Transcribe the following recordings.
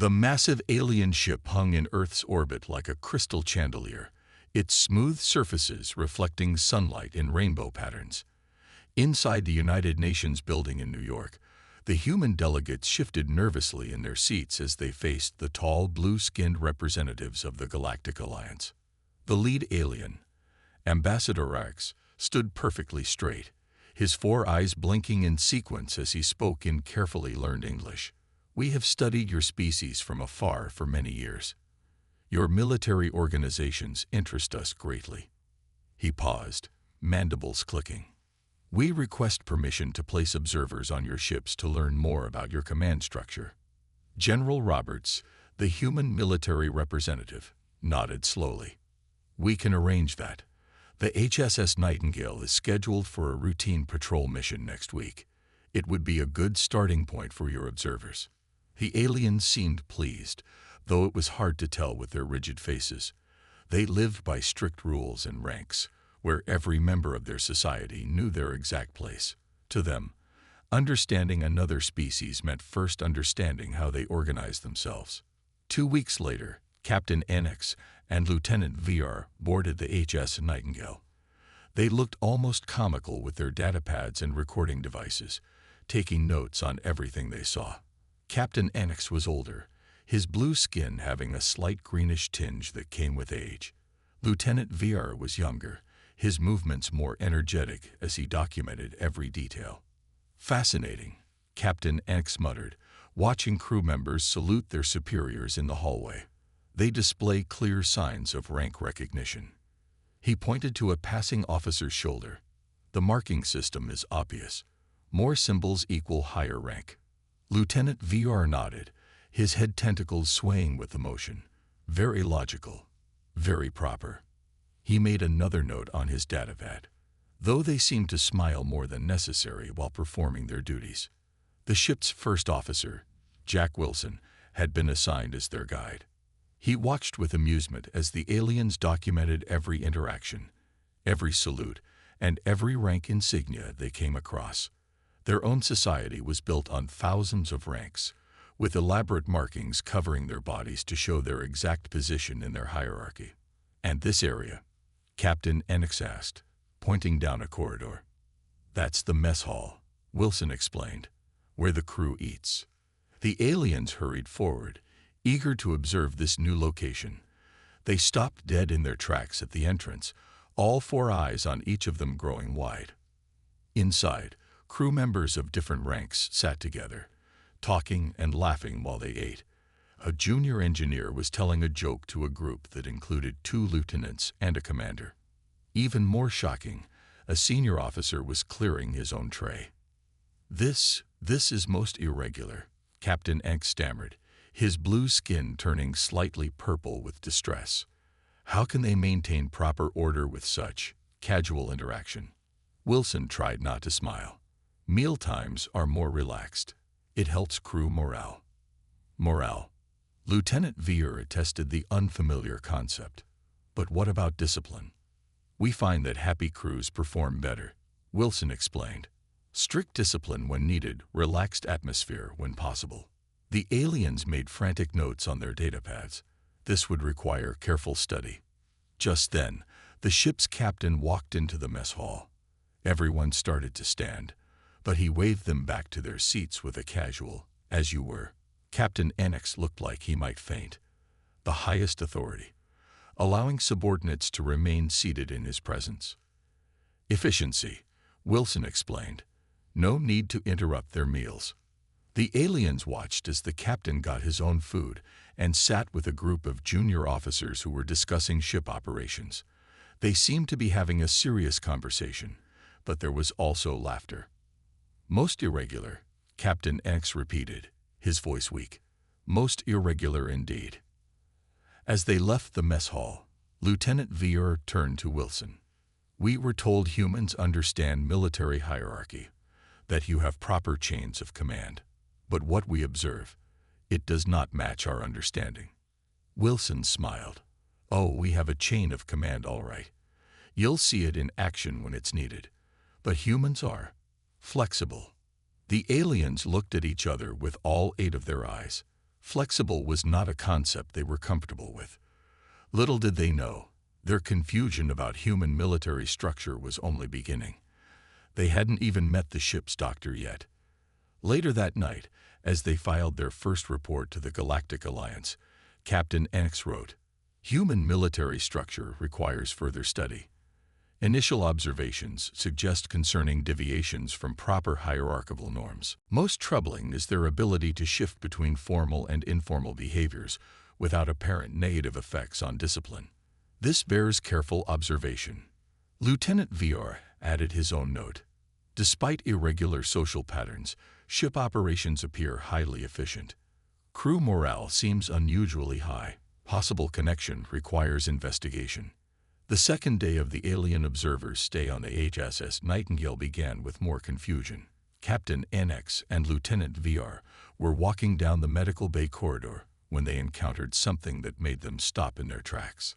The massive alien ship hung in Earth's orbit like a crystal chandelier, its smooth surfaces reflecting sunlight in rainbow patterns. Inside the United Nations building in New York, the human delegates shifted nervously in their seats as they faced the tall, blue-skinned representatives of the Galactic Alliance. The lead alien, Ambassador Orcs, stood perfectly straight, his four eyes blinking in sequence as he spoke in carefully learned English. "We have studied your species from afar for many years. Your military organizations interest us greatly." He paused, mandibles clicking. "We request permission to place observers on your ships to learn more about your command structure." General Roberts, the human military representative, nodded slowly. "We can arrange that. The HSS Nightingale is scheduled for a routine patrol mission next week. It would be a good starting point for your observers." The aliens seemed pleased, though it was hard to tell with their rigid faces. They lived by strict rules and ranks, where every member of their society knew their exact place. To them, understanding another species meant first understanding how they organized themselves. 2 weeks later, Captain NX and Lieutenant VR boarded the HS Nightingale. They looked almost comical with their datapads and recording devices, taking notes on everything they saw. Captain NX was older, his blue skin having a slight greenish tinge that came with age. Lieutenant VR was younger, his movements more energetic as he documented every detail. "Fascinating," Captain NX muttered, watching crew members salute their superiors in the hallway. "They display clear signs of rank recognition." He pointed to a passing officer's shoulder. "The marking system is obvious. More symbols equal higher rank." Lieutenant VR nodded, his head tentacles swaying with emotion. "Very logical. Very proper." He made another note on his datapad. "Though they seemed to smile more than necessary while performing their duties." The ship's first officer, Jack Wilson, had been assigned as their guide. He watched with amusement as the aliens documented every interaction, every salute, and every rank insignia they came across. Their own society was built on thousands of ranks, with elaborate markings covering their bodies to show their exact position in their hierarchy. "And this area?" Captain NX asked, pointing down a corridor. "That's the mess hall," Wilson explained, "where the crew eats." The aliens hurried forward, eager to observe this new location. They stopped dead in their tracks at the entrance, all four eyes on each of them growing wide. Inside, crew members of different ranks sat together, talking and laughing while they ate. A junior engineer was telling a joke to a group that included 2 lieutenants and a commander. Even more shocking, a senior officer was clearing his own tray. This is most irregular," Captain X stammered, his blue skin turning slightly purple with distress. "How can they maintain proper order with such casual interaction?" Wilson tried not to smile. "Meal times are more relaxed. It helps crew morale." Morale. Lieutenant Veer attested the unfamiliar concept. "But what about discipline?" "We find that happy crews perform better," Wilson explained. "Strict discipline when needed, relaxed atmosphere when possible." The aliens made frantic notes on their datapads. This would require careful study. Just then, the ship's captain walked into the mess hall. Everyone started to stand, but he waved them back to their seats with a casual, "As you were." Captain NX looked like he might faint. The highest authority, allowing subordinates to remain seated in his presence. "Efficiency," Wilson explained. "No need to interrupt their meals." The aliens watched as the captain got his own food and sat with a group of junior officers who were discussing ship operations. They seemed to be having a serious conversation, but there was also laughter. "Most irregular," Captain X repeated, his voice weak. "Most irregular indeed." As they left the mess hall, Lieutenant Veer turned to Wilson. "We were told humans understand military hierarchy, that you have proper chains of command. But what we observe, it does not match our understanding." Wilson smiled. "Oh, we have a chain of command all right. You'll see it in action when it's needed. But humans are flexible." The aliens looked at each other with all 8 of their eyes. Flexible was not a concept they were comfortable with. Little did they know, their confusion about human military structure was only beginning. They hadn't even met the ship's doctor yet. Later that night, as they filed their first report to the Galactic Alliance, Captain Enix wrote, "Human military structure requires further study. Initial observations suggest concerning deviations from proper hierarchical norms. Most troubling is their ability to shift between formal and informal behaviors without apparent negative effects on discipline. This bears careful observation." Lieutenant VR added his own note. Despite irregular social patterns, ship operations appear highly efficient. Crew morale seems unusually high. Possible connection requires investigation. The second day of the alien observers' stay on the HSS Nightingale began with more confusion. Captain NX and Lieutenant VR were walking down the medical bay corridor when they encountered something that made them stop in their tracks.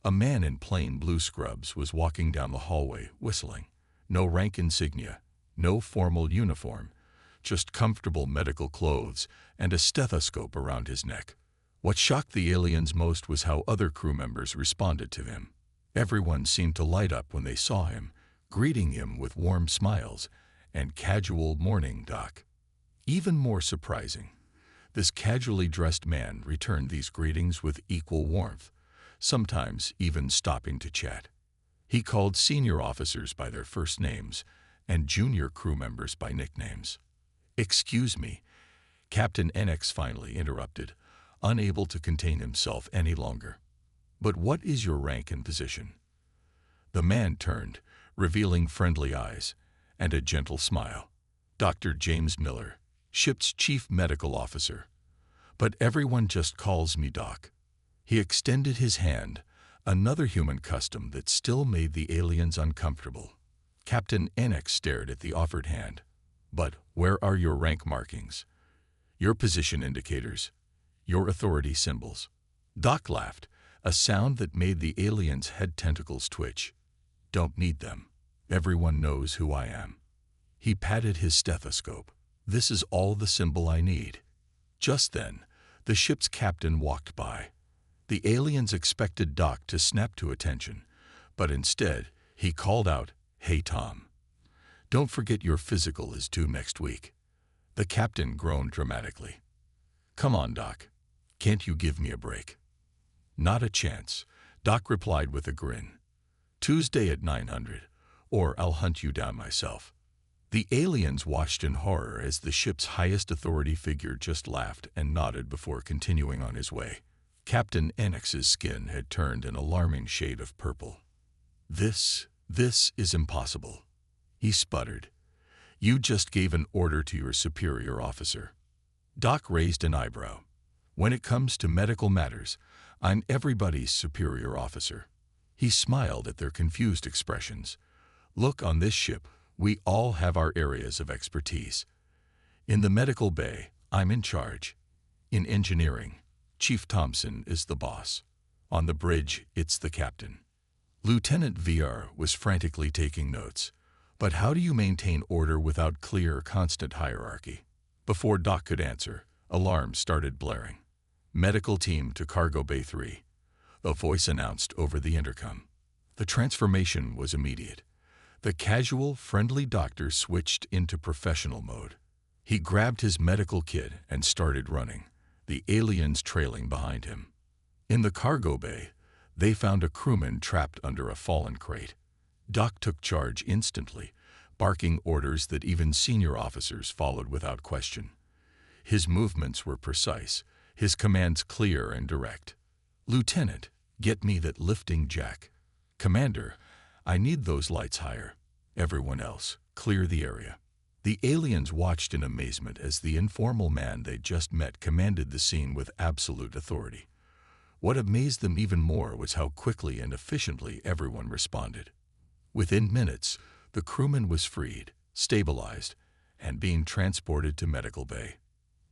A man in plain blue scrubs was walking down the hallway, whistling. No rank insignia, no formal uniform, just comfortable medical clothes and a stethoscope around his neck. What shocked the aliens most was how other crew members responded to him. Everyone seemed to light up when they saw him, greeting him with warm smiles and casual "Morning, Doc." Even more surprising, this casually dressed man returned these greetings with equal warmth, sometimes even stopping to chat. He called senior officers by their first names and junior crew members by nicknames. "Excuse me," Captain NX finally interrupted, unable to contain himself any longer. "But what is your rank and position?" The man turned, revealing friendly eyes and a gentle smile. "Dr. James Miller, ship's chief medical officer. But everyone just calls me Doc." He extended his hand, another human custom that still made the aliens uncomfortable. Captain NX stared at the offered hand. "But where are your rank markings? Your position indicators? Your authority symbols?" Doc laughed, a sound that made the aliens' head tentacles twitch. "Don't need them. Everyone knows who I am." He patted his stethoscope. "This is all the symbol I need." Just then, the ship's captain walked by. The aliens expected Doc to snap to attention, but instead, he called out, "Hey, Tom. Don't forget your physical is due next week." The captain groaned dramatically. "Come on, Doc. Can't you give me a break?" "Not a chance," Doc replied with a grin. "Tuesday at 900, or I'll hunt you down myself." The aliens watched in horror as the ship's highest authority figure just laughed and nodded before continuing on his way. Captain NX's skin had turned an alarming shade of purple. This is impossible," he sputtered. "You just gave an order to your superior officer." Doc raised an eyebrow. "When it comes to medical matters, I'm everybody's superior officer." He smiled at their confused expressions. "Look, on this ship, we all have our areas of expertise. In the medical bay, I'm in charge. In engineering, Chief Thompson is the boss. On the bridge, it's the captain." Lieutenant VR was frantically taking notes. "But how do you maintain order without clear, constant hierarchy?" Before Doc could answer, alarms started blaring. "Medical team to Cargo Bay 3. A voice announced over the intercom. The transformation was immediate. The casual, friendly doctor switched into professional mode. He grabbed his medical kit and started running, the aliens trailing behind him. In the cargo bay, they found a crewman trapped under a fallen crate. Doc took charge instantly, barking orders that even senior officers followed without question. His movements were precise, his commands clear and direct. "Lieutenant, get me that lifting jack." "Commander, I need those lights higher." "Everyone else, clear the area." The aliens watched in amazement as the informal man they'd just met commanded the scene with absolute authority. What amazed them even more was how quickly and efficiently everyone responded. Within minutes, the crewman was freed, stabilized, and being transported to medical bay.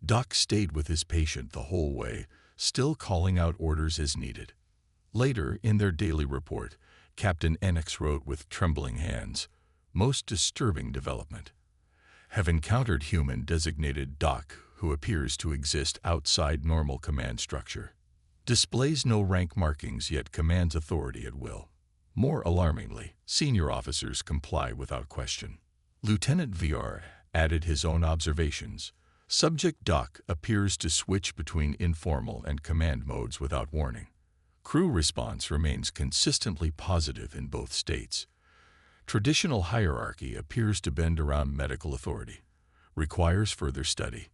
Doc stayed with his patient the whole way, still calling out orders as needed. Later, in their daily report, Captain Enix wrote with trembling hands, "Most disturbing development. have encountered human-designated Doc, who appears to exist outside normal command structure. Displays no rank markings yet commands authority at will. More alarmingly, senior officers comply without question. Lieutenant VR added his own observations. Subject Doc appears to switch between informal and command modes without warning. Crew response remains consistently positive in both states. Traditional hierarchy appears to bend around medical authority. Requires further study.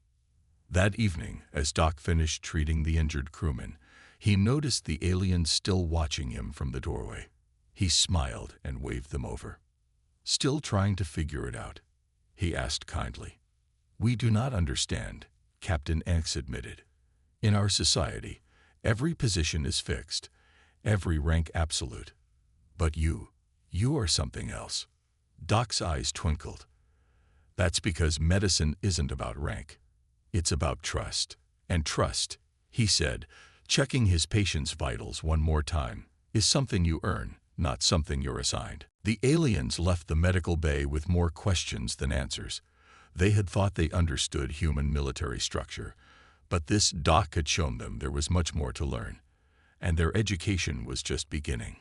That evening, as Doc finished treating the injured crewman, he noticed the aliens still watching him from the doorway. He smiled and waved them over. "Still trying to figure it out?" he asked kindly. "We do not understand," Captain X admitted. "In our society, every position is fixed, every rank absolute. But you are something else." Doc's eyes twinkled. "That's because medicine isn't about rank. It's about trust. And trust," he said, checking his patient's vitals one more time, "is something you earn, not something you're assigned." The aliens left the medical bay with more questions than answers. They had thought they understood human military structure, but this Doc had shown them there was much more to learn, and their education was just beginning.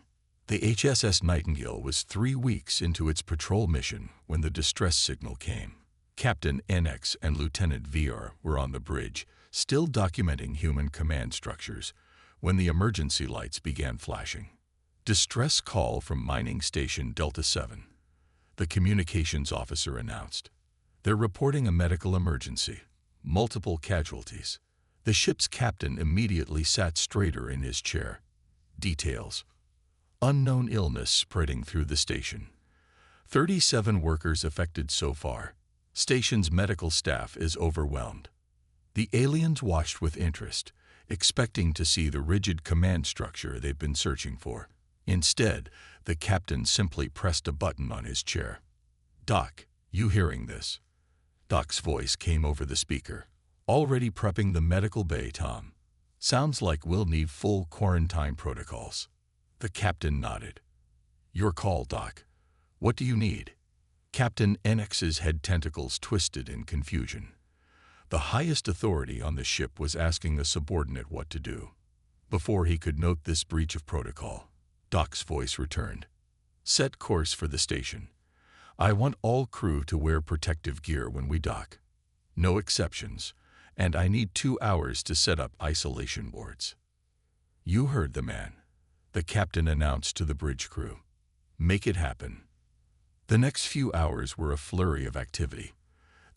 The HSS Nightingale was 3 weeks into its patrol mission when the distress signal came. Captain NX and Lieutenant VR were on the bridge, still documenting human command structures, when the emergency lights began flashing. "Distress call from Mining Station Delta 7, the communications officer announced. "They're reporting a medical emergency. Multiple casualties." The ship's captain immediately sat straighter in his chair. Details. Unknown illness spreading through the station. 37 workers affected so far. Station's medical staff is overwhelmed. The aliens watched with interest, expecting to see the rigid command structure they've been searching for. Instead, the captain simply pressed a button on his chair. "Doc, you hearing this?" Doc's voice came over the speaker. "Already prepping the medical bay, Tom. Sounds like we'll need full quarantine protocols." The captain nodded. "Your call, Doc. What do you need?" Captain NX's head tentacles twisted in confusion. The highest authority on the ship was asking a subordinate what to do. Before he could note this breach of protocol, Doc's voice returned. "Set course for the station. I want all crew to wear protective gear when we dock. No exceptions, and I need 2 hours to set up isolation wards." "You heard the man," the captain announced to the bridge crew. "Make it happen." The next few hours were a flurry of activity.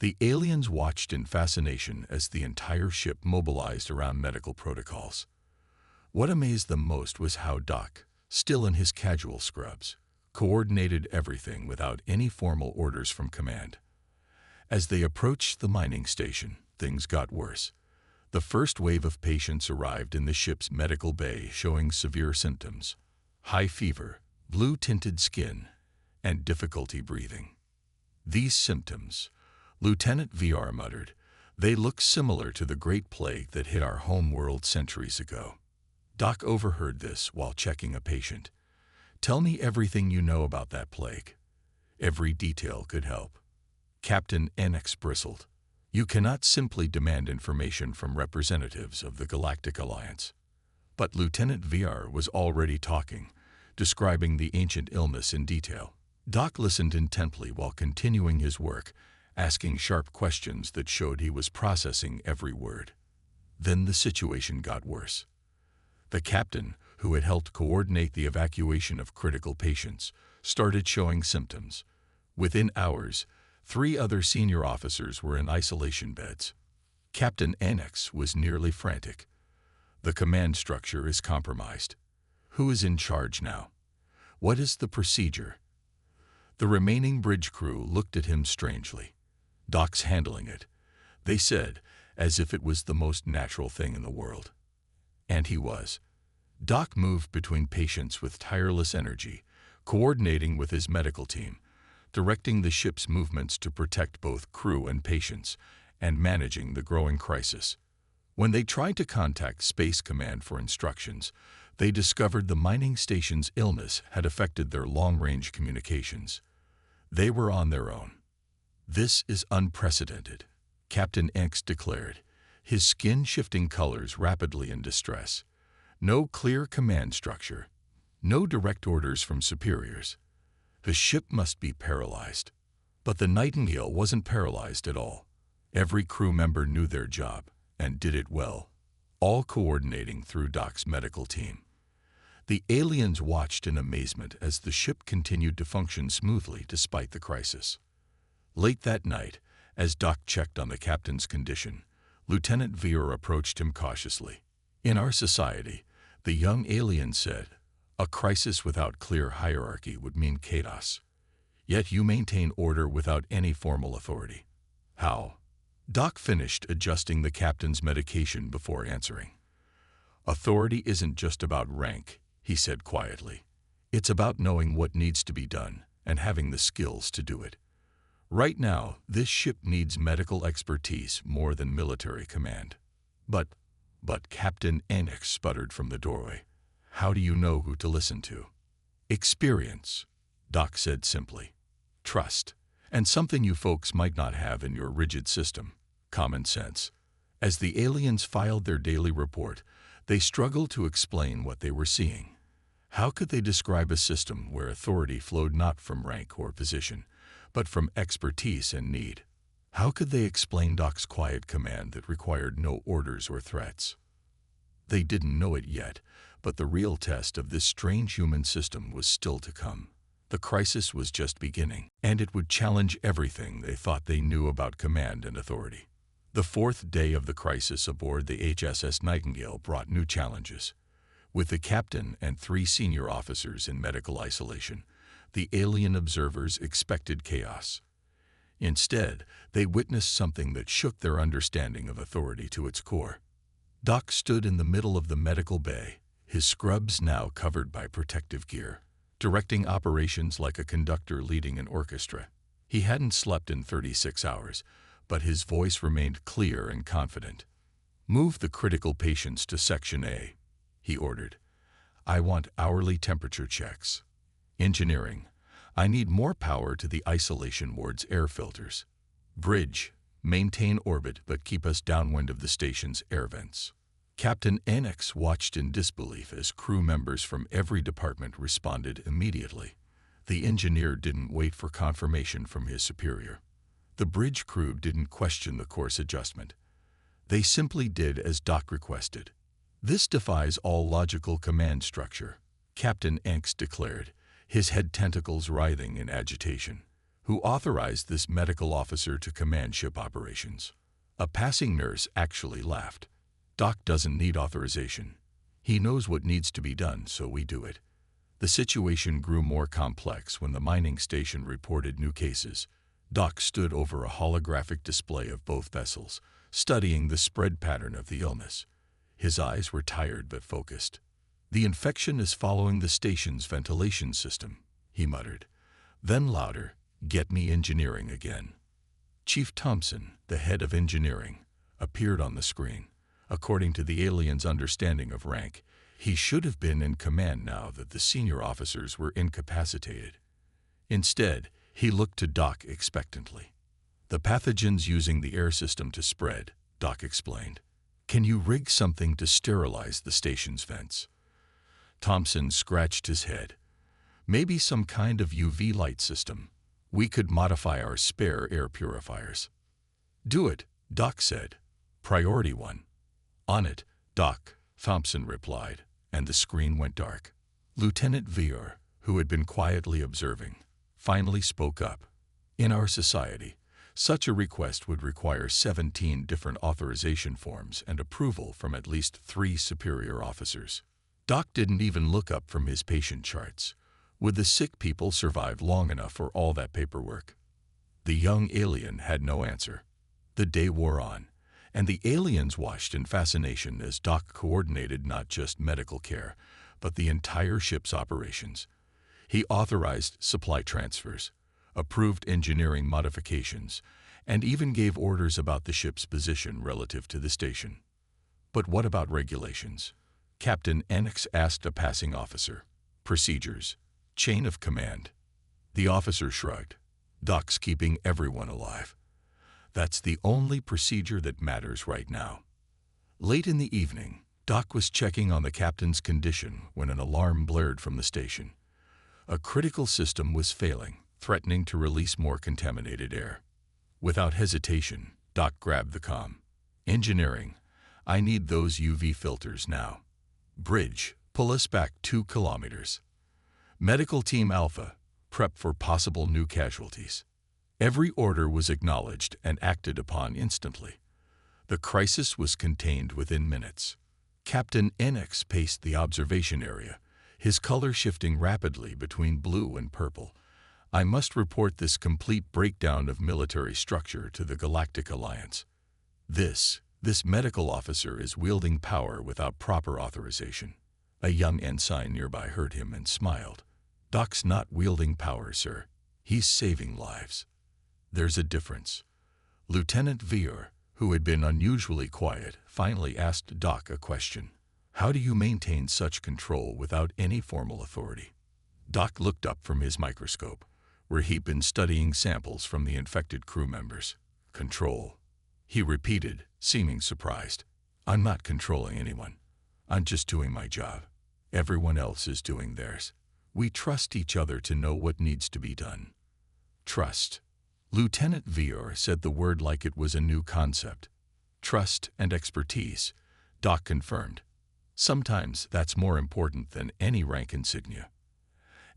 The aliens watched in fascination as the entire ship mobilized around medical protocols. What amazed them most was how Doc, still in his casual scrubs, coordinated everything without any formal orders from command. As they approached the mining station, things got worse. The first wave of patients arrived in the ship's medical bay showing severe symptoms: high fever, blue-tinted skin, and difficulty breathing. "These symptoms," Lieutenant VR muttered, "they look similar to the Great Plague that hit our home world centuries ago." Doc overheard this while checking a patient. "Tell me everything you know about that plague." Every detail could help. Captain NX bristled. "You cannot simply demand information from representatives of the Galactic Alliance." But Lieutenant VR was already talking, describing the ancient illness in detail. Doc listened intently while continuing his work, asking sharp questions that showed he was processing every word. Then the situation got worse. The captain, who had helped coordinate the evacuation of critical patients, started showing symptoms. Within hours, 3 other senior officers were in isolation beds. Captain NX was nearly frantic. "The command structure is compromised. Who is in charge now? What is the procedure?" The remaining bridge crew looked at him strangely. "Doc's handling it," they said, as if it was the most natural thing in the world. And he was. Doc moved between patients with tireless energy, coordinating with his medical team, directing the ship's movements to protect both crew and patients, and managing the growing crisis. When they tried to contact Space Command for instructions, they discovered the mining station's illness had affected their long-range communications. They were on their own. "This is unprecedented," Captain Enks declared, his skin shifting colors rapidly in distress. "No clear command structure. No direct orders from superiors. The ship must be paralyzed." But the Nightingale wasn't paralyzed at all. Every crew member knew their job, and did it well, all coordinating through Doc's medical team. The aliens watched in amazement as the ship continued to function smoothly despite the crisis. Late that night, as Doc checked on the captain's condition, Lieutenant Veer approached him cautiously. "In our society," the young alien said, "a crisis without clear hierarchy would mean chaos. Yet you maintain order without any formal authority. How?" Doc finished adjusting the captain's medication before answering. "Authority isn't just about rank," he said quietly. "It's about knowing what needs to be done and having the skills to do it. Right now, this ship needs medical expertise more than military command." But Captain Enix sputtered from the doorway. "How do you know who to listen to?" "Experience," Doc said simply. "Trust, and something you folks might not have in your rigid system, common sense." As the aliens filed their daily report, they struggled to explain what they were seeing. How could they describe a system where authority flowed not from rank or position, but from expertise and need? How could they explain Doc's quiet command that required no orders or threats? They didn't know it yet, but the real test of this strange human system was still to come. The crisis was just beginning, and it would challenge everything they thought they knew about command and authority. The fourth day of the crisis aboard the HSS Nightingale brought new challenges. With the captain and 3 senior officers in medical isolation, the alien observers expected chaos. Instead, they witnessed something that shook their understanding of authority to its core. Doc stood in the middle of the medical bay, his scrubs now covered by protective gear, directing operations like a conductor leading an orchestra. He hadn't slept in 36 hours, but his voice remained clear and confident. "Move the critical patients to Section A," he ordered. "I want hourly temperature checks. Engineering, I need more power to the isolation ward's air filters. Bridge, maintain orbit but keep us downwind of the station's air vents." Captain Enix watched in disbelief as crew members from every department responded immediately. The engineer didn't wait for confirmation from his superior. The bridge crew didn't question the course adjustment. They simply did as Doc requested. "This defies all logical command structure," Captain Enix declared, his head tentacles writhing in agitation. "Who authorized this medical officer to command ship operations?" A passing nurse actually laughed. "Doc doesn't need authorization. He knows what needs to be done, so we do it." The situation grew more complex when the mining station reported new cases. Doc stood over a holographic display of both vessels, studying the spread pattern of the illness. His eyes were tired but focused. "The infection is following the station's ventilation system," he muttered. Then louder, "Get me engineering again." Chief Thompson, the head of engineering, appeared on the screen. According to the alien's understanding of rank, he should have been in command now that the senior officers were incapacitated. Instead, he looked to Doc expectantly. "The pathogen's using the air system to spread," Doc explained. "Can you rig something to sterilize the station's vents?" Thompson scratched his head. "Maybe some kind of UV light system. We could modify our spare air purifiers." "Do it," Doc said. "Priority 1. "On it, Doc," Thompson replied, and the screen went dark. Lieutenant Veer, who had been quietly observing, finally spoke up. "In our society, such a request would require 17 different authorization forms and approval from at least 3 superior officers." Doc didn't even look up from his patient charts. Would the sick people survive long enough for all that paperwork? The young alien had no answer. The day wore on, and the aliens watched in fascination as Doc coordinated not just medical care, but the entire ship's operations. He authorized supply transfers, approved engineering modifications, and even gave orders about the ship's position relative to the station. But what about regulations? Captain Enix asked a passing officer. "Procedures. Chain of command." The officer shrugged. Doc's keeping everyone alive. That's the only procedure that matters right now. Late in the evening, Doc was checking on the captain's condition when an alarm blared from the station. A critical system was failing, threatening to release more contaminated air. Without hesitation, Doc grabbed the comm. Engineering, I need those UV filters now. Bridge, pull us back 2 kilometers. Medical Team Alpha, prep for possible new casualties. Every order was acknowledged and acted upon instantly. The crisis was contained within minutes. Captain NX paced the observation area, his color shifting rapidly between blue and purple. I must report this complete breakdown of military structure to the Galactic Alliance. This medical officer is wielding power without proper authorization. A young ensign nearby heard him and smiled. Doc's not wielding power, sir. He's saving lives. There's a difference. Lieutenant Veer, who had been unusually quiet, finally asked Doc a question. How do you maintain such control without any formal authority? Doc looked up from his microscope, where he'd been studying samples from the infected crew members. Control, he repeated, seeming surprised. I'm not controlling anyone. I'm just doing my job. Everyone else is doing theirs. We trust each other to know what needs to be done. Trust. Lieutenant Veer said the word like it was a new concept. Trust and expertise, Doc confirmed. Sometimes that's more important than any rank insignia.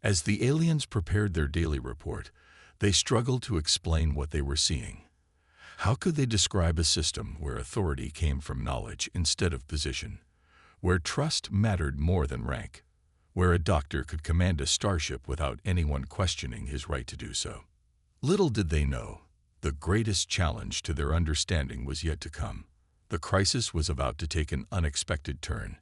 As the aliens prepared their daily report, they struggled to explain what they were seeing. How could they describe a system where authority came from knowledge instead of position, where trust mattered more than rank, where a doctor could command a starship without anyone questioning his right to do so? Little did they know, the greatest challenge to their understanding was yet to come. The crisis was about to take an unexpected turn,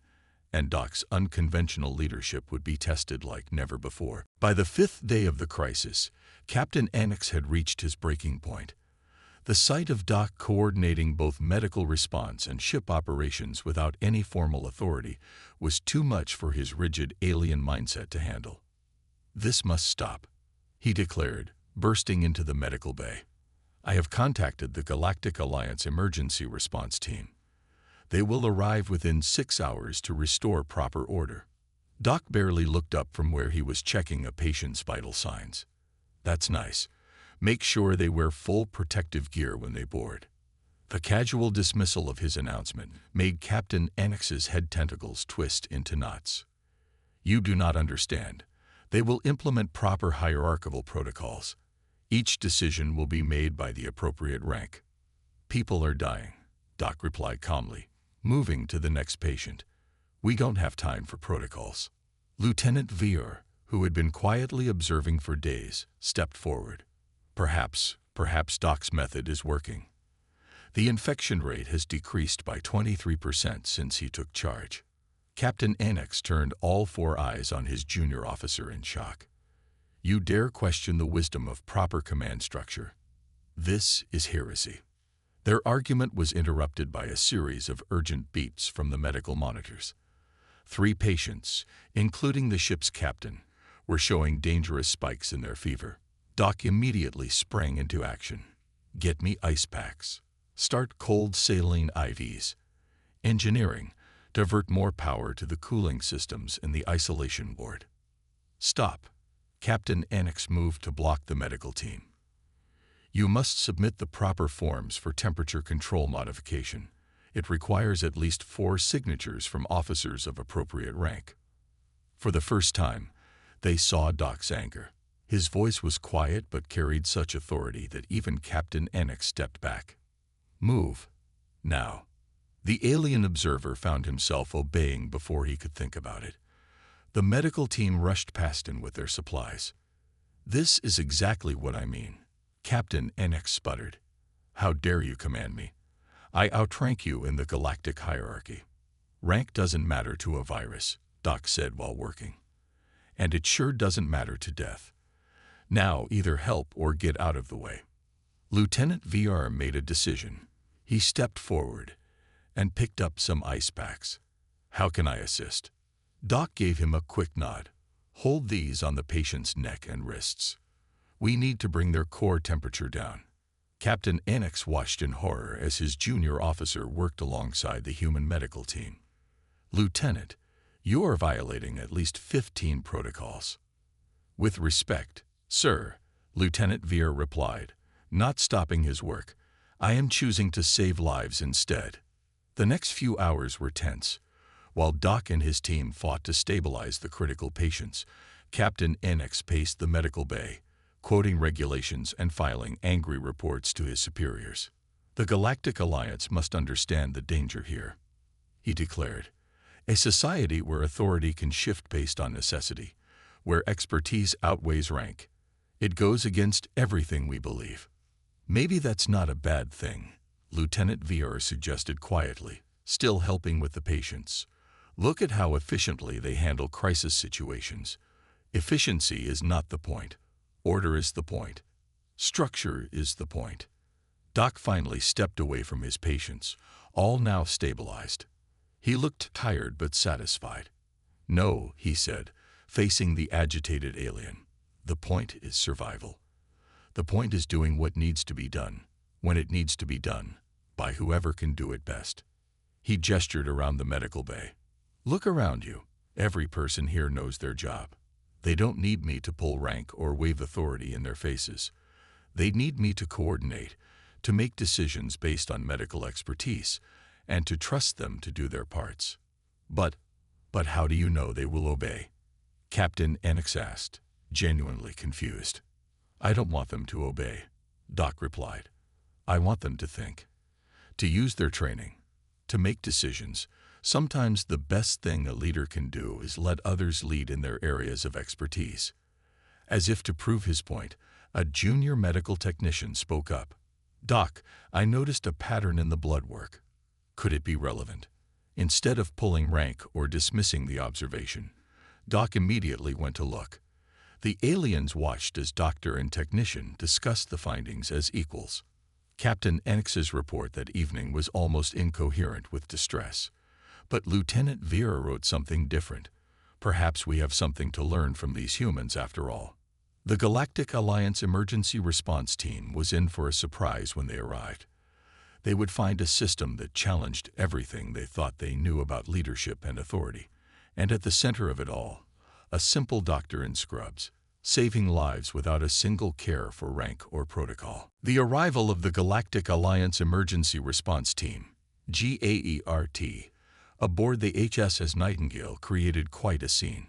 and Doc's unconventional leadership would be tested like never before. By the 5th day of the crisis, Captain Annex had reached his breaking point. The sight of Doc coordinating both medical response and ship operations without any formal authority was too much for his rigid alien mindset to handle. This must stop, he declared, bursting into the medical bay. I have contacted the Galactic Alliance Emergency Response Team. They will arrive within 6 hours to restore proper order. Doc barely looked up from where he was checking a patient's vital signs. That's nice. Make sure they wear full protective gear when they board. The casual dismissal of his announcement made Captain Annex's head tentacles twist into knots. You do not understand. They will implement proper hierarchical protocols. Each decision will be made by the appropriate rank. People are dying, Doc replied calmly, moving to the next patient. We don't have time for protocols. Lieutenant Veer, who had been quietly observing for days, stepped forward. Perhaps Doc's method is working. The infection rate has decreased by 23% since he took charge. Captain Annex turned all 4 eyes on his junior officer in shock. You dare question the wisdom of proper command structure? This is heresy. Their argument was interrupted by a series of urgent beeps from the medical monitors. 3 patients, including the ship's captain, were showing dangerous spikes in their fever. Doc immediately sprang into action. Get me ice packs. Start cold saline IVs. Engineering, divert more power to the cooling systems in the isolation ward. Stop. Captain Annex moved to block the medical team. You must submit the proper forms for temperature control modification. It requires at least 4 signatures from officers of appropriate rank. For the first time, they saw Doc's anger. His voice was quiet but carried such authority that even Captain Annex stepped back. Move. Now. The alien observer found himself obeying before he could think about it. The medical team rushed past him with their supplies. This is exactly what I mean, Captain Annex sputtered. How dare you command me? I outrank you in the galactic hierarchy. Rank doesn't matter to a virus, Doc said while working. And it sure doesn't matter to death. Now either help or get out of the way. Lieutenant VR made a decision. He stepped forward and picked up some ice packs. How can I assist? Doc gave him a quick nod. Hold these on the patient's neck and wrists. We need to bring their core temperature down. Captain Annex watched in horror as his junior officer worked alongside the human medical team. Lieutenant, you are violating at least 15 protocols. With respect, sir, Lieutenant Veer replied, not stopping his work. I am choosing to save lives instead. The next few hours were tense. While Doc and his team fought to stabilize the critical patients, Captain Annex paced the medical bay, quoting regulations and filing angry reports to his superiors. The Galactic Alliance must understand the danger here, he declared. A society where authority can shift based on necessity, where expertise outweighs rank. It goes against everything we believe. Maybe that's not a bad thing, Lieutenant Veer suggested quietly, still helping with the patients. Look at how efficiently they handle crisis situations. Efficiency is not the point. Order is the point. Structure is the point. Doc finally stepped away from his patients, all now stabilized. He looked tired but satisfied. No, he said, facing the agitated alien. The point is survival. The point is doing what needs to be done, when it needs to be done, by whoever can do it best. He gestured around the medical bay. Look around you. Every person here knows their job. They don't need me to pull rank or wave authority in their faces. They need me to coordinate, to make decisions based on medical expertise, and to trust them to do their parts. But how do you know they will obey? Captain Annex asked, genuinely confused. I don't want them to obey, Doc replied. I want them to think, to use their training, to make decisions. Sometimes the best thing a leader can do is let others lead in their areas of expertise. As if to prove his point, a junior medical technician spoke up. Doc, I noticed a pattern in the blood work. Could it be relevant? Instead of pulling rank or dismissing the observation, Doc immediately went to look. The aliens watched as doctor and technician discussed the findings as equals. Captain Annex's report that evening was almost incoherent with distress. But Lieutenant Veer wrote something different. Perhaps we have something to learn from these humans after all. The Galactic Alliance Emergency Response Team was in for a surprise when they arrived. They would find a system that challenged everything they thought they knew about leadership and authority. And at the center of it all, a simple doctor in scrubs, saving lives without a single care for rank or protocol. The arrival of the Galactic Alliance Emergency Response Team, GAERT, aboard the HSS Nightingale created quite a scene.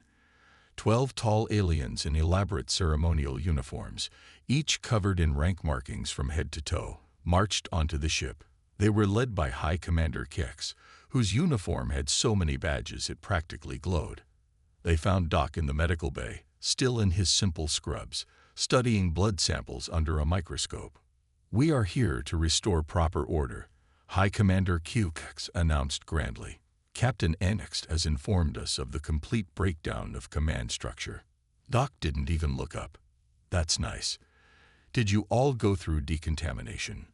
12 tall aliens in elaborate ceremonial uniforms, each covered in rank markings from head to toe, marched onto the ship. They were led by High Commander Kix, whose uniform had so many badges it practically glowed. They found Doc in the medical bay, still in his simple scrubs, studying blood samples under a microscope. We are here to restore proper order, High Commander Kix announced grandly. Captain Annex has informed us of the complete breakdown of command structure. Doc didn't even look up. That's nice. Did you all go through decontamination?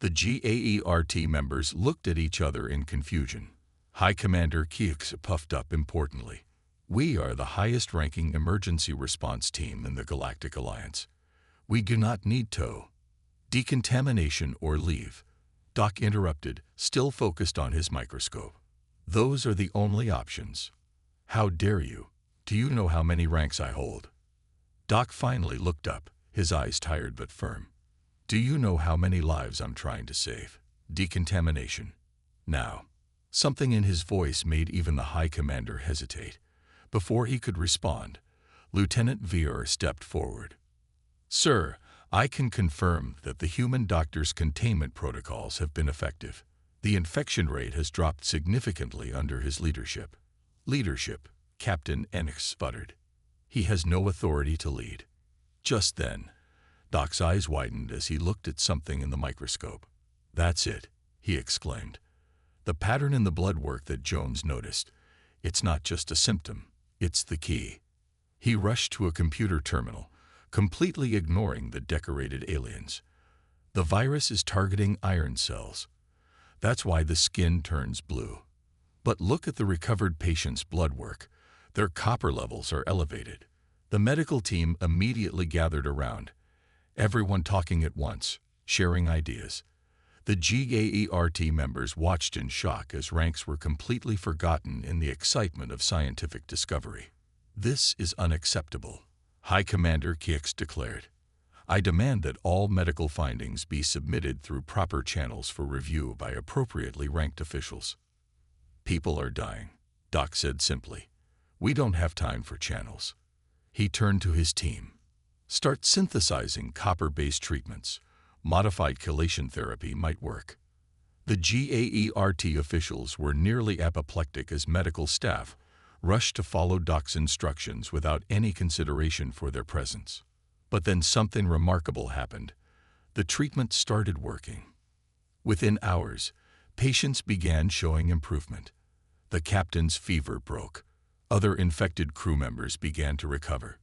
The GAERT members looked at each other in confusion. High Commander Kix puffed up importantly. We are the highest-ranking emergency response team in the Galactic Alliance. We do not need decontamination or leave. Doc interrupted, still focused on his microscope. Those are the only options. How dare you? Do you know how many ranks I hold? Doc finally looked up, his eyes tired but firm. Do you know how many lives I'm trying to save? Decontamination. Now. Something in his voice made even the High Commander hesitate. Before he could respond, Lieutenant Veer stepped forward. Sir, I can confirm that the human doctor's containment protocols have been effective. The infection rate has dropped significantly under his leadership. Leadership, Captain Annex sputtered. He has no authority to lead. Just then, Doc's eyes widened as he looked at something in the microscope. That's it, he exclaimed. The pattern in the blood work that Jones noticed. It's not just a symptom, it's the key. He rushed to a computer terminal, completely ignoring the decorated aliens. The virus is targeting iron cells. That's why the skin turns blue. But look at the recovered patient's blood work. Their copper levels are elevated. The medical team immediately gathered around. everyone talking at once, sharing ideas. The GAERT members watched in shock as ranks were completely forgotten in the excitement of scientific discovery. "This is unacceptable," High Commander Kix declared. "I demand that all medical findings be submitted through proper channels for review by appropriately ranked officials." "People are dying," Doc said simply. "We don't have time for channels." He turned to his team. "Start synthesizing copper-based treatments. Modified chelation therapy might work." The GAERT officials were nearly apoplectic as medical staff rushed to follow Doc's instructions without any consideration for their presence. But then something remarkable happened. The treatment started working. Within hours, patients began showing improvement. The captain's fever broke. Other infected crew members began to recover.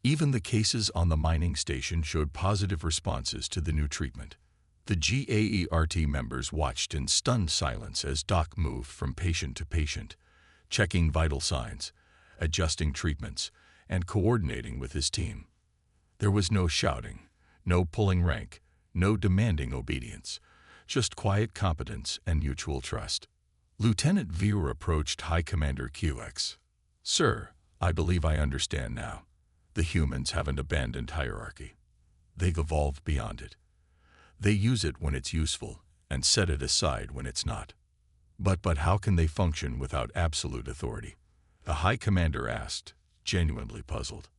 Even the cases on the mining station showed positive responses to the new treatment. The GAERT members watched in stunned silence as Doc moved from patient to patient, checking vital signs, adjusting treatments, and coordinating with his team. There was no shouting, no pulling rank, no demanding obedience, just quiet competence and mutual trust. Lieutenant Veer approached High Commander QX. "Sir, I believe I understand now. The humans haven't abandoned hierarchy. They've evolved beyond it. They use it when it's useful and set it aside when it's not. But how can they function without absolute authority?" The High Commander asked, genuinely puzzled.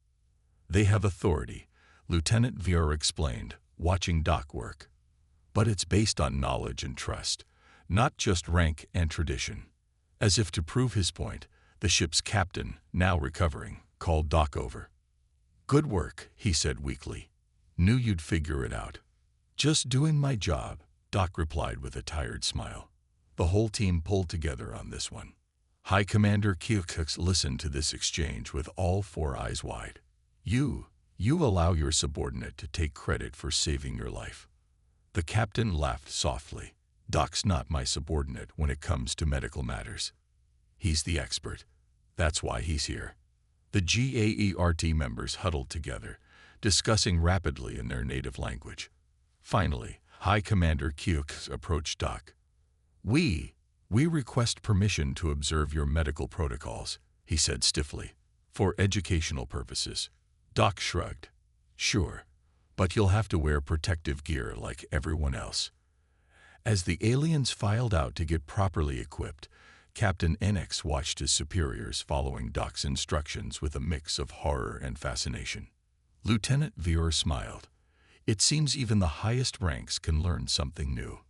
"They have authority," Lieutenant Veer explained, watching Doc work. "But it's based on knowledge and trust, not just rank and tradition." As if to prove his point, the ship's captain, now recovering, called Doc over. "Good work," he said weakly. "Knew you'd figure it out." "Just doing my job," Doc replied with a tired smile. The whole team pulled together on this one. High Commander Kyukux listened to this exchange with all four eyes wide. You allow your subordinate to take credit for saving your life." The captain laughed softly. "Doc's not my subordinate when it comes to medical matters. He's the expert. That's why he's here." The GAERT members huddled together, discussing rapidly in their native language. Finally, High Commander Kyukux approached Doc. We request permission to observe your medical protocols," he said stiffly, "for educational purposes." Doc shrugged. "Sure, but you'll have to wear protective gear like everyone else." As the aliens filed out to get properly equipped, Captain NX watched his superiors following Doc's instructions with a mix of horror and fascination. Lieutenant Veer smiled. It seems even the highest ranks can learn something new.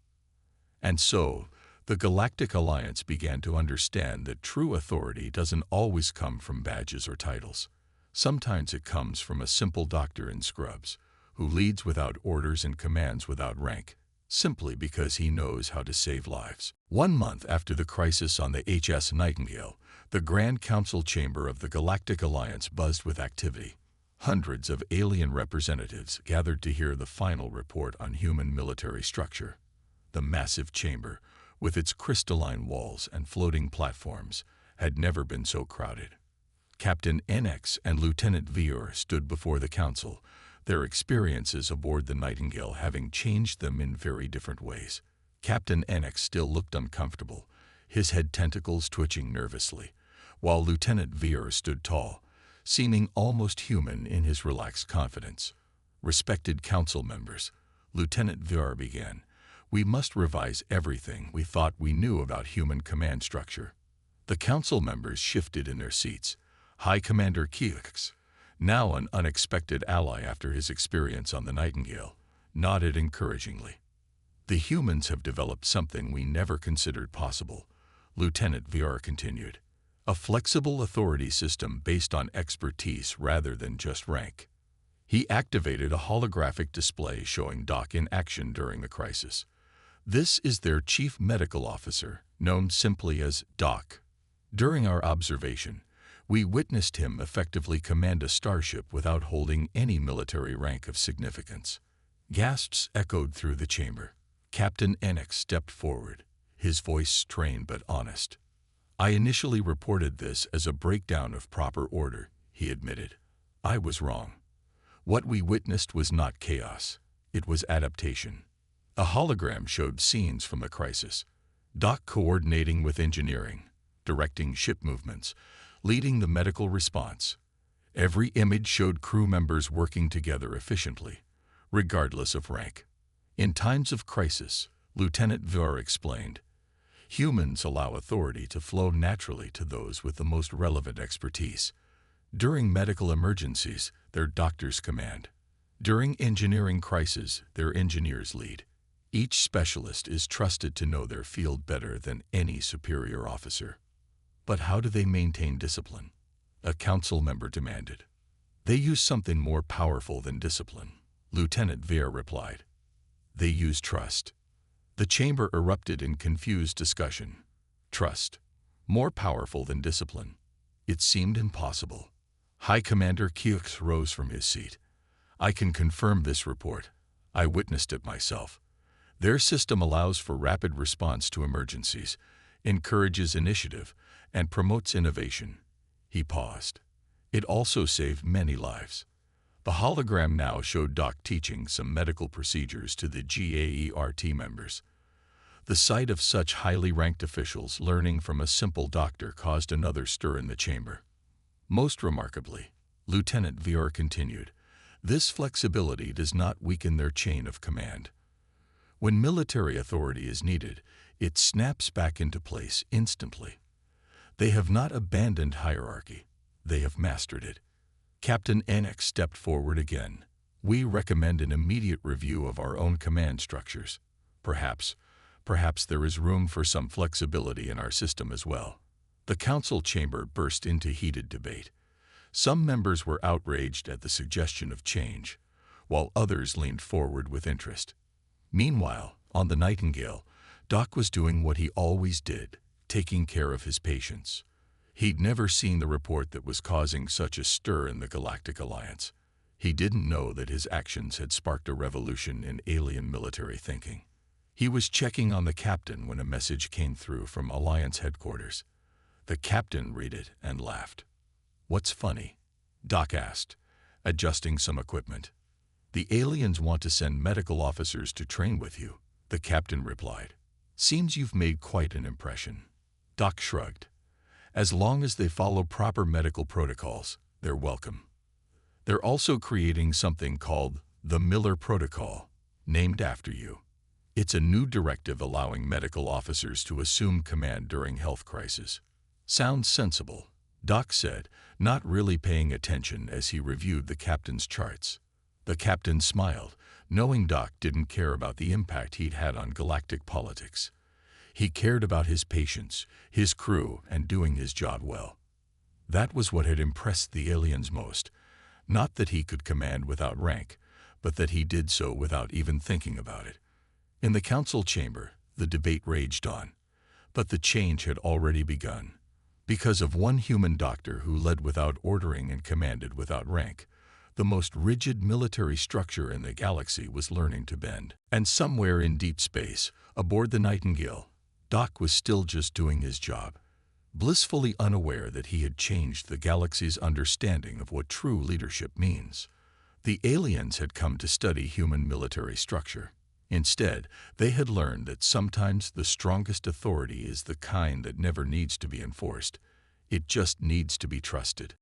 And so, the Galactic Alliance began to understand that true authority doesn't always come from badges or titles. Sometimes it comes from a simple doctor in scrubs, who leads without orders and commands without rank, simply because he knows how to save lives. 1 month after the crisis on the HS Nightingale, the Grand Council chamber of the Galactic Alliance buzzed with activity. Hundreds of alien representatives gathered to hear the final report on human military structure. The massive chamber, with its crystalline walls and floating platforms, had never been so crowded. Captain NX and Lieutenant Veer stood before the council, their experiences aboard the Nightingale having changed them in very different ways. Captain NX still looked uncomfortable, his head tentacles twitching nervously, while Lieutenant Veer stood tall, seeming almost human in his relaxed confidence. "Respected council members," Lieutenant Veer began, "we must revise everything we thought we knew about human command structure." The council members shifted in their seats. High Commander Kyukux, now an unexpected ally after his experience on the Nightingale, nodded encouragingly. "The humans have developed something we never considered possible," Lieutenant Veer continued. "A flexible authority system based on expertise rather than just rank." He activated a holographic display showing Doc in action during the crisis. "This is their chief medical officer, known simply as Doc. During our observation, we witnessed him effectively command a starship without holding any military rank of significance." Gasps echoed through the chamber. Captain NX stepped forward, his voice strained but honest. "I initially reported this as a breakdown of proper order," he admitted. "I was wrong. What we witnessed was not chaos. It was adaptation. A hologram showed scenes from the crisis. Doc coordinating with engineering, directing ship movements, leading the medical response. Every image showed crew members working together efficiently, regardless of rank. In times of crisis, Lieutenant War explained, humans allow authority to flow naturally to those with the most relevant expertise. During medical emergencies, their doctors command. During engineering crises, their engineers lead. Each specialist is trusted to know their field better than any superior officer. But how do they maintain discipline? A council member demanded. They use something more powerful than discipline, Lieutenant War replied. They use trust. The chamber erupted in confused discussion. Trust, more powerful than discipline. It seemed impossible. High Commander Keoks rose from his seat. I can confirm this report. I witnessed it myself. Their system allows for rapid response to emergencies, encourages initiative, and promotes innovation. He paused. It also saved many lives. The hologram now showed Doc teaching some medical procedures to the GAERT members. The sight of such highly ranked officials learning from a simple doctor caused another stir in the chamber. Most remarkably, Lieutenant War continued, this flexibility does not weaken their chain of command. When military authority is needed, it snaps back into place instantly. They have not abandoned hierarchy. They have mastered it. Captain Enix stepped forward again. We recommend an immediate review of our own command structures. Perhaps there is room for some flexibility in our system as well. The council chamber burst into heated debate. Some members were outraged at the suggestion of change, while others leaned forward with interest. Meanwhile, on the Nightingale, Doc was doing what he always did, taking care of his patients. He'd never seen the report that was causing such a stir in the Galactic Alliance. He didn't know that his actions had sparked a revolution in alien military thinking. He was checking on the captain when a message came through from Alliance headquarters. The captain read it and laughed. What's funny? Doc asked, adjusting some equipment. The aliens want to send medical officers to train with you, the captain replied. Seems you've made quite an impression. Doc shrugged. As long as they follow proper medical protocols, they're welcome. They're also creating something called the Miller Protocol, named after you. It's a new directive allowing medical officers to assume command during health crises. Sounds sensible, Doc said, not really paying attention as he reviewed the captain's charts. The captain smiled, knowing Doc didn't care about the impact he'd had on galactic politics. He cared about his patients, his crew, and doing his job well. That was what had impressed the aliens most. Not that he could command without rank, but that he did so without even thinking about it. In the council chamber, the debate raged on. But the change had already begun. Because of one human doctor who led without ordering and commanded without rank, the most rigid military structure in the galaxy was learning to bend. And somewhere in deep space, aboard the Nightingale, Doc was still just doing his job, blissfully unaware that he had changed the galaxy's understanding of what true leadership means. The aliens had come to study human military structure. Instead, they had learned that sometimes the strongest authority is the kind that never needs to be enforced. It just needs to be trusted.